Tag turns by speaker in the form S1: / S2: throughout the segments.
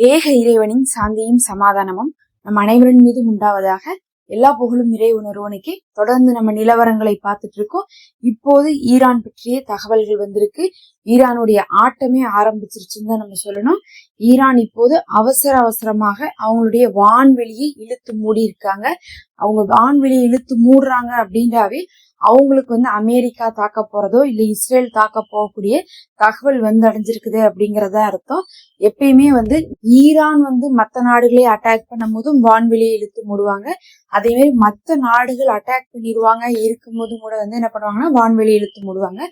S1: ஏக இறைவனின் சாந்தியும் சமாதானமும் நம் அனைவரின் மீதும் உண்டாவதாக. எல்லா புகழும் இறை உணர்வனுக்கே. தொடர்ந்து நம்ம நிலவரங்களை பார்த்துட்டு இருக்கோம். இப்போது ஈரான் பற்றிய தகவல்கள் வந்திருக்கு. ஈரானுடைய ஆட்டமே ஆரம்பிச்சிருச்சுன்னு தான் நம்ம சொல்லணும். ஈரான் இப்போது அவசரமாக அவங்களுடைய வான்வெளியை இழுத்து மூடி இருக்காங்க. அவங்க வான்வெளியை இழுத்து மூடுறாங்க அப்படின்றாவே அவங்களுக்கு அமெரிக்கா தாக்க போறதோ இல்ல இஸ்ரேல் தாக்க போகக்கூடிய தகவல் அடைஞ்சிருக்குது அப்படிங்கறதா அர்த்தம். எப்பயுமே ஈரான் மத்த நாடுகளை அட்டாக் பண்ணும் போதும் வான்வெளியை இழுத்து மூடுவாங்க. அதே மாதிரி மத்த நாடுகள் அட்டாக் பண்ணிடுவாங்க இருக்கும் போதும் கூட என்ன பண்ணுவாங்கன்னா வான்வெளியை இழுத்து மூடுவாங்க.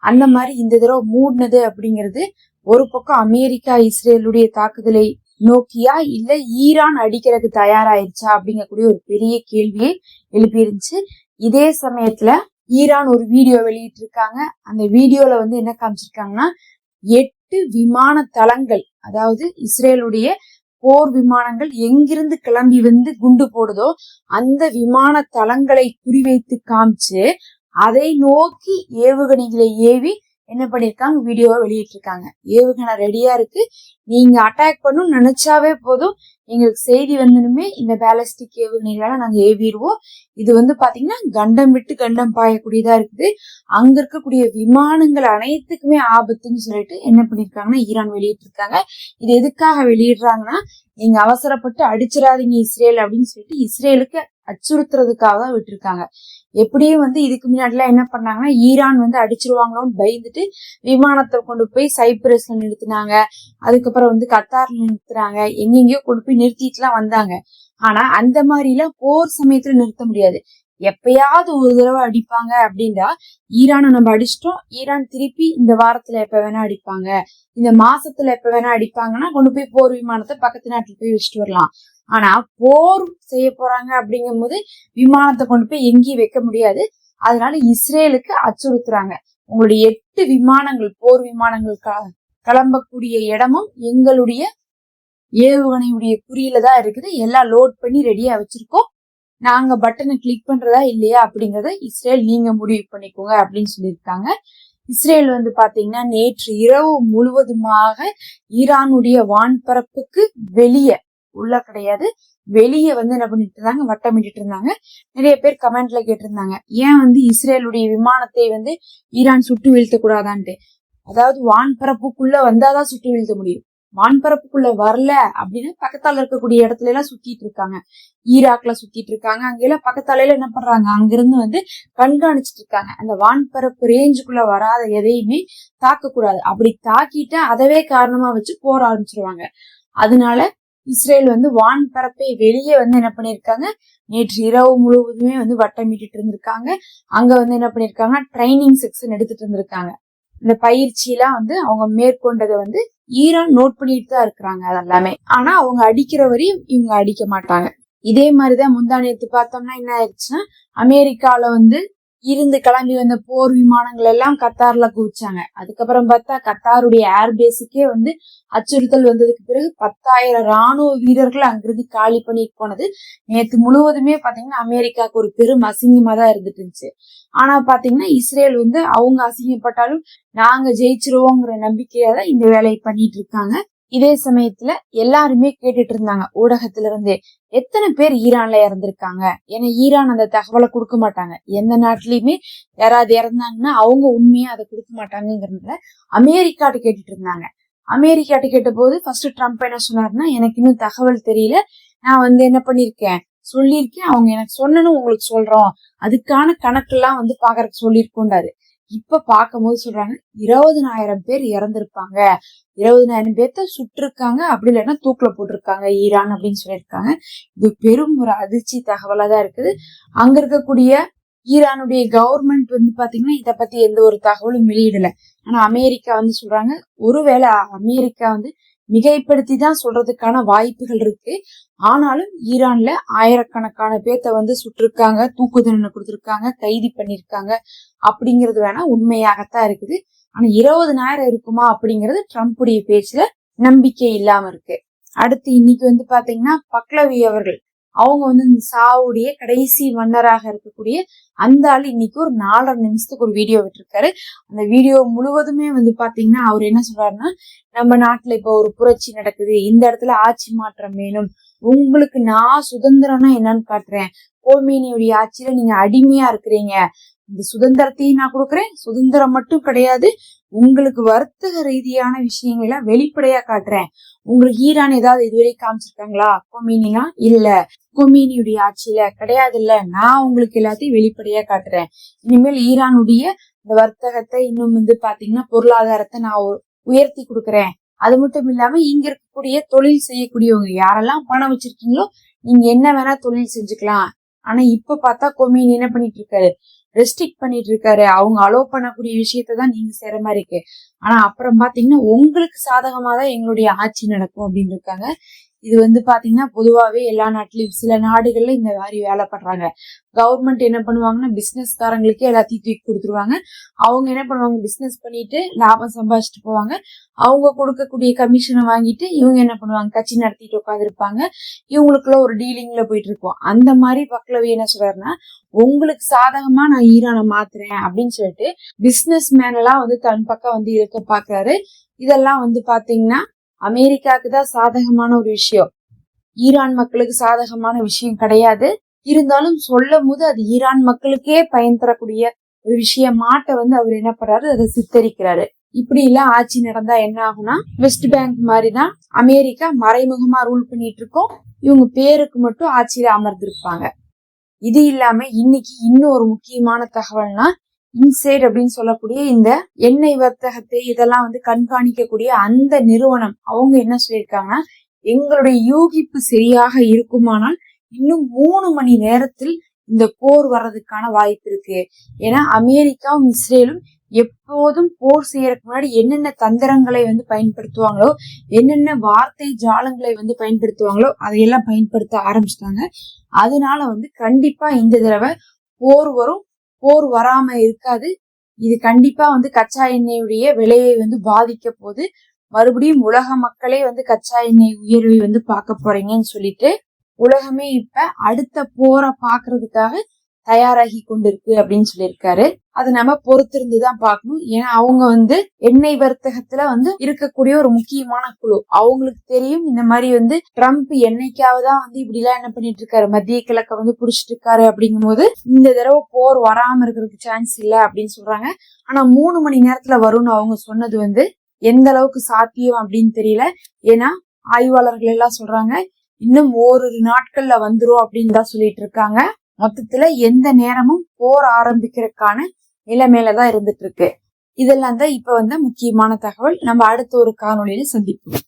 S1: அந்த மாதிரி இந்த தடவை மூடினது அப்படிங்கிறது ஒரு பக்கம் அமெரிக்கா இஸ்ரேலுடைய தாக்குதலை நோக்கியா இல்ல ஈரான் அடிக்கிறதுக்கு தயாராயிருச்சா அப்படிங்கக்கூடிய ஒரு பெரிய கேள்வியை எழுப்பியிருந்துச்சு. இதே சமயத்துல ஈரான் ஒரு வீடியோ வெளியிட்டு இருக்காங்க. அந்த வீடியோல என்ன காமிச்சிருக்காங்கன்னா 8 விமான தளங்கள், அதாவது இஸ்ரேலுடைய போர் விமானங்கள் எங்கிருந்து கிளம்பி குண்டு போடுதோ அந்த விமான தளங்களை குறிவைத்து காமிச்சு அதை நோக்கி ஏவுகணைகளை ஏவி என்ன பண்ணிருக்காங்க, வீடியோவை வெளியிட்டு இருக்காங்க. ஏவுகணை ரெடியா இருக்கு, நீங்க அட்டாக் பண்ணணும்னு நினைச்சாவே போதும், எங்களுக்கு செய்தி வந்தனுமே இந்த பேலஸ்டிக் ஏவுகணைகளால நாங்க ஏவிடுவோம். இது பாத்தீங்கன்னா கண்டம் விட்டு கண்டம் பாயக்கூடியதா இருக்குது. அங்க இருக்கக்கூடிய விமானங்கள் அனைத்துக்குமே ஆபத்துன்னு சொல்லிட்டு என்ன பண்ணிருக்காங்கன்னா ஈரான் வெளியிட்டு இருக்காங்க. இது எதுக்காக வெளியிடுறாங்கன்னா, நீங்க அவசரப்பட்டு அடிச்சிடாதீங்க இஸ்ரேல் அப்படின்னு சொல்லிட்டு இஸ்ரேலுக்கு அச்சுறுத்துறதுக்காக தான் விட்டுருக்காங்க. எப்படியும் இதுக்கு முன்னாடி எல்லாம் என்ன பண்ணாங்கன்னா, ஈரான் அடிச்சிருவாங்களோன்னு பயந்துட்டு விமானத்தை கொண்டு போய் சைப்ரஸ்ல நிறுத்தினாங்க. அதுக்கப்புறம் கத்தார்ல நிறுத்துறாங்க, எங்கெங்கயோ கொண்டு போய் நிறுத்திட்டு எல்லாம் வந்தாங்க. ஆனா அந்த மாதிரி எல்லாம் போர் சமயத்துல நிறுத்த முடியாது. எப்பயாவது ஒரு தடவை அடிப்பாங்க அப்படின்னா, ஈரானை நம்ம அடிச்சிட்டோம், ஈரான் திருப்பி இந்த வாரத்துல எப்ப வேணா அடிப்பாங்க, இந்த மாசத்துல எப்ப வேணா அடிப்பாங்கன்னா கொண்டு போய் போர் விமானத்தை பக்கத்து நாட்டுல போய் வச்சுட்டு வரலாம். ஆனா போர் செய்ய போறாங்க அப்படிங்கும் போது விமானத்தை கொண்டு போய் எங்கேயும் வைக்க முடியாது. அதனால இஸ்ரேலுக்கு அச்சுறுத்துறாங்க, உங்களுடைய 8 விமானங்கள் போர் விமானங்கள் கிளம்பக்கூடிய இடமும் எங்களுடைய ஏவுகணையுடைய குறியில தான் இருக்குது, எல்லாம் லோட் பண்ணி ரெடியா வச்சிருக்கோம், நாங்க பட்டனை கிளிக் பண்றதா இல்லையா அப்படிங்கறத இஸ்ரேல் நீங்க முடிவு பண்ணிக்கோங்க அப்படின்னு சொல்லியிருக்காங்க. இஸ்ரேல் பாத்தீங்கன்னா நேற்று இரவு முழுவதுமாக ஈரானுடைய வான்பரப்புக்கு வெளியே, உள்ள கிடையாது, வெளியே என்ன பண்ணிட்டு இருந்தாங்க, வட்டமிட்டு இருந்தாங்க. நிறைய பேர் கமெண்ட்ல கேட்டிருந்தாங்க, ஏன் இஸ்ரேலுடைய விமானத்தை ஈரான் சுட்டு வீழ்த்த கூடாதான்ட்டு. அதாவது வான்பரப்புக்குள்ள வந்தாதான் சுட்டு வீழ்த்த முடியும், வான்பரப்புக்குள்ள வரல அப்படின்னு பக்கத்தால இருக்கக்கூடிய இடத்துல எல்லாம் சுத்திட்டு இருக்காங்க. ஈராக்ல சுத்திட்டு இருக்காங்க, அங்கெல்லாம் பக்கத்தால என்ன பண்றாங்க, அங்கிருந்து கண்காணிச்சிட்டு இருக்காங்க. அந்த வான்பரப்பு ரேஞ்சுக்குள்ள வராத எதையுமே தாக்க கூடாது, அப்படி தாக்கிட்டா அதவே காரணமா வச்சு போற ஆரம்பிச்சிருவாங்க. அதனால இஸ்ரேல் வான்பரப்பை வெளியே என்ன பண்ணிருக்காங்க, நேற்று இரவு முழுவதுமே வட்டமிட்டு இருந்திருக்காங்க. அங்க என்ன பண்ணிருக்காங்க, ட்ரைனிங் செக்ஷன் எடுத்துட்டு இருந்திருக்காங்க. இந்த பயிற்சி எல்லாம் அவங்க மேற்கொண்டதை ஈரான் நோட் பண்ணிட்டு தான் இருக்கிறாங்க அதெல்லாமே. ஆனா அவங்க அடிக்கிற வரையும் இவங்க அடிக்க மாட்டாங்க. இதே மாதிரிதான் முந்தா நேத்து பார்த்தோம்னா என்ன ஆயிடுச்சுன்னா, அமெரிக்கால இருந்து கிளம்பி வந்த போர் விமானங்கள் எல்லாம் கத்தார்ல குவிச்சாங்க. அதுக்கப்புறம் பார்த்தா கத்தாருடைய ஏர்பேஸுக்கே அச்சுறுத்தல் வந்ததுக்கு பிறகு 10,000 ராணுவ வீரர்கள் அங்கிருந்து காலி பண்ணிட்டு போனது நேத்து முழுவதுமே பாத்தீங்கன்னா அமெரிக்காவுக்கு ஒரு பெரும் அசிங்கமா தான் இருந்துட்டு இருந்துச்சு. ஆனா பாத்தீங்கன்னா இஸ்ரேல் அவங்க அசிங்கப்பட்டாலும் நாங்க ஜெயிச்சிருவோங்கிற நம்பிக்கையால இந்த வேலையை பண்ணிட்டு இருக்காங்க. இதே சமயத்துல எல்லாருமே கேட்டுட்டு இருந்தாங்க ஊடகத்துல இருந்தே, எத்தனை பேர் ஈரான்ல இறந்திருக்காங்க. ஏன்னா ஈரான் அந்த தகவலை கொடுக்க மாட்டாங்க, எந்த நாட்டிலயுமே யாராவது இறந்தாங்கன்னா அவங்க உண்மையா அதை கொடுக்க மாட்டாங்கிறதுல அமெரிக்காட்ட கேட்டுட்டு இருந்தாங்க. அமெரிக்காட்ட கேட்ட போது ஃபர்ஸ்ட் ட்ரம்ப் என்ன சொன்னாருன்னா, எனக்கு இன்னும் தகவல் தெரியல, நான் என்ன பண்ணிருக்கேன் சொல்லியிருக்கேன், அவங்க எனக்கு சொன்னனும் உங்களுக்கு சொல்றோம், அதுக்கான கணக்கெல்லாம் பாக்குறதுக்கு சொல்லியிருக்கோண்டாரு. இப்ப பார்க்கும் போது சொல்றாங்க 20,000 பேர் இறந்திருப்பாங்க, 20,000 பேர்த்த சுட்டிருக்காங்க, அப்படி இல்லைன்னா தூக்குல போட்டிருக்காங்க ஈரான் அப்படின்னு சொல்லியிருக்காங்க. இது பெரும் ஒரு அதிர்ச்சி தகவலா தான் இருக்குது. அங்க இருக்கக்கூடிய ஈரானுடைய கவர்மெண்ட் பாத்தீங்கன்னா இத பத்தி எந்த ஒரு தகவலும் வெளியிடல. ஆனா அமெரிக்கா சொல்றாங்க, ஒருவேளை அமெரிக்கா மிகைப்படுத்தி தான் சொல்றதுக்கான வாய்ப்புகள் இருக்கு. ஆனாலும் ஈரான்ல ஆயிரக்கணக்கான பேர்த்த சுட்டிருக்காங்க, தூக்கு தண்டனை கொடுத்திருக்காங்க, கைது பண்ணிருக்காங்க அப்படிங்கிறது வேணா உண்மையாகத்தான் இருக்குது. ஆனா 20,000 இருக்குமா அப்படிங்கிறது ட்ரம்புடைய பேச்சுல நம்பிக்கை இல்லாம இருக்கு. அடுத்து இன்னைக்கு பாத்தீங்கன்னா பக்லவி அவர்கள் அவங்க வந்து இந்த சாவுடைய கடைசி மன்னராக இருக்கக்கூடிய அந்த ஆள் இன்னைக்கு ஒரு 4.5 நிமிஷத்துக்கு ஒரு வீடியோ விட்டுருக்காரு. அந்த வீடியோ முழுவதுமே வந்து பாத்தீங்கன்னா அவர் என்ன சொல்றாருன்னா, நம்ம நாட்டுல இப்போ ஒரு புரட்சி நடக்குது, இந்த இடத்துல ஆட்சி மாற்றம் வேணும், உங்களுக்கு நான் சுதந்திரம்னா என்னன்னு காட்டுறேன், கோமேனியுடைய ஆட்சியில நீங்க அடிமையா இருக்கிறீங்க, இந்த சுதந்திரத்தையும் நான் கொடுக்குறேன், சுதந்திரம் மட்டும் கிடையாது, உங்களுக்கு வர்த்தக ரீதியான விஷயங்கள் எல்லாம் வெளிப்படையா காட்டுறேன். உங்களுக்கு ஈரான் ஏதாவது இதுவரை காமிச்சிருக்காங்களா கொமேனினா? இல்ல. கொமேனியுடைய ஆட்சியில கிடையாது, இல்ல. நான் உங்களுக்கு எல்லாத்தையும் வெளிப்படையா காட்டுறேன். இனிமேல் ஈரானுடைய இந்த வர்த்தகத்தை இன்னும் வந்து பாத்தீங்கன்னா பொருளாதாரத்தை நான் உயர்த்தி கொடுக்குறேன். அது மட்டும் இல்லாம இங்க இருக்கக்கூடிய தொழில் செய்யக்கூடியவங்க யாரெல்லாம் பணம் வச்சிருக்கீங்களோ நீங்க என்ன வேணா தொழில் செஞ்சுக்கலாம். ஆனா இப்ப பார்த்தா கொமேனி என்ன பண்ணிட்டு இருக்காரு, ரெஸ்ட்ரிக்ட் பண்ணிட்டு இருக்காரு. அவங்க அலோவ் பண்ணக்கூடிய விஷயத்தான் நீங்க செய்யற மாதிரி இருக்கு. ஆனா அப்புறம் பாத்தீங்கன்னா உங்களுக்கு சாதகமா தான் எங்களுடைய ஆட்சி நடக்கும் அப்படின்னு இருக்காங்க. இது வந்து பாத்தீங்கன்னா பொதுவாவே எல்லா நாட்டிலயும் சில நாடுகள்ல இந்த மாதிரி வேலை பண்றாங்க. கவர்மெண்ட் என்ன பண்ணுவாங்கன்னா பிசினஸ்காரங்களுக்கு எல்லாத்தையும் தூக்கி கொடுத்துருவாங்க. அவங்க என்ன பண்ணுவாங்க, பிசினஸ் பண்ணிட்டு லாபம் சம்பாதிச்சுட்டு போவாங்க. அவங்க கொடுக்கக்கூடிய கமிஷனை வாங்கிட்டு இவங்க என்ன பண்ணுவாங்க, கட்சி நடத்திட்டு உட்காந்துருப்பாங்க. இவங்களுக்குள்ள ஒரு டீலிங்ல போயிட்டு இருக்கோம். அந்த மாதிரி பக்லவி என்ன சொல்றாருன்னா, உங்களுக்கு சாதகமா நான் ஈரானை மாத்துறேன் அப்படின்னு சொல்லிட்டு பிசினஸ் மேன் எல்லாம் வந்து தன் பக்கம் வந்து இழுக்க பாக்குறாரு. இதெல்லாம் வந்து பாத்தீங்கன்னா அமெரிக்காவுக்கு தான் சாதகமான ஒரு விஷயம், ஈரான் மக்களுக்கு சாதகமான விஷயம் கிடையாது. இருந்தாலும் சொல்லும் போது அது ஈரான் மக்களுக்கே பயன் தரக்கூடிய ஒரு விஷயமாட்ட வந்து அவர் என்ன பண்றாரு, அதை சித்தரிக்கிறாரு. இப்படி எல்லாம் ஆட்சி நடந்தா என்ன ஆகும்னா, வெஸ்ட் பேங்க் மாதிரிதான் அமெரிக்கா மறைமுகமா ரூல் பண்ணிட்டு இருக்கோம். இவங்க பேருக்கு மட்டும் ஆட்சியில அமர்ந்திருப்பாங்க. இது இல்லாம இன்னைக்கு இன்னும் ஒரு முக்கியமான தகவல்னா, இன்சைட் அப்படின்னு சொல்லக்கூடிய இந்த எண்ணெய் வர்த்தகத்தை இதெல்லாம் வந்து கண்காணிக்கக்கூடிய அந்த நிறுவனம் அவங்க என்ன சொல்லியிருக்காங்கன்னா, எங்களுடைய யூகிப்பு சரியாக இருக்குமானால் இன்னும் 3 மணி நேரத்தில் இந்த போர் வர்றதுக்கான வாய்ப்பு இருக்கு. ஏன்னா அமெரிக்காவும் இஸ்ரேலும் எப்போதும் போர் செய்யறதுக்கு முன்னாடி என்னென்ன தந்திரங்களை வந்து பயன்படுத்துவாங்களோ, என்னென்ன வார்த்தை ஜாலங்களை வந்து பயன்படுத்துவாங்களோ அதையெல்லாம் பயன்படுத்த ஆரம்பிச்சிட்டாங்க. அதனால வந்து கண்டிப்பா இந்த தடவை போர் வரும், போர் வராம இருக்காது. இது கண்டிப்பா வந்து கச்சா எண்ணெயுடைய விலையை வந்து பாதிக்க போகுது. மறுபடியும் உலக மக்களே வந்து கச்சா எண்ணெய் உயர்வை வந்து பார்க்க போறீங்கன்னு சொல்லிட்டு உலகமே இப்ப அடுத்த போரை பாக்குறதுக்காக தயாராகி கொண்டிருக்கு அப்படின்னு சொல்லியிருக்காரு. அதை நம்ம பொறுத்திருந்துதான் பார்க்கணும். ஏன்னா அவங்க வந்து எண்ணெய் வர்த்தகத்துல வந்து இருக்கக்கூடிய ஒரு முக்கியமான குழு. அவங்களுக்கு தெரியும் இந்த மாதிரி வந்து ட்ரம்ப் என்னைக்காவதான் வந்து இப்படி எல்லாம் என்ன பண்ணிட்டு இருக்காரு, மத்திய கிழக்க வந்து புடிச்சிட்டு இருக்காரு. அப்படிங்கும் போது இந்த தடவை போர் வராம இருக்கிறதுக்கு சான்ஸ் இல்ல அப்படின்னு சொல்றாங்க. ஆனா 3 மணி நேரத்துல வரும்னு அவங்க சொன்னது வந்து எந்த அளவுக்கு சாத்தியம் அப்படின்னு தெரியல. ஏன்னா ஆய்வாளர்கள் எல்லாம் சொல்றாங்க இன்னும் ஓரிரு நாட்கள்ல வந்துரும் அப்படின்னு தான் சொல்லிட்டு இருக்காங்க. மொத்தத்துல எந்த நேரமும் போர் ஆரம்பிக்கிறதுக்கான நிலைமையிலதான் இருந்துட்டு இருக்கு. இதெல்லாம் தான் இப்ப வந்து முக்கியமான தகவல். நம்ம அடுத்த ஒரு காணொளியில சந்திப்போம்.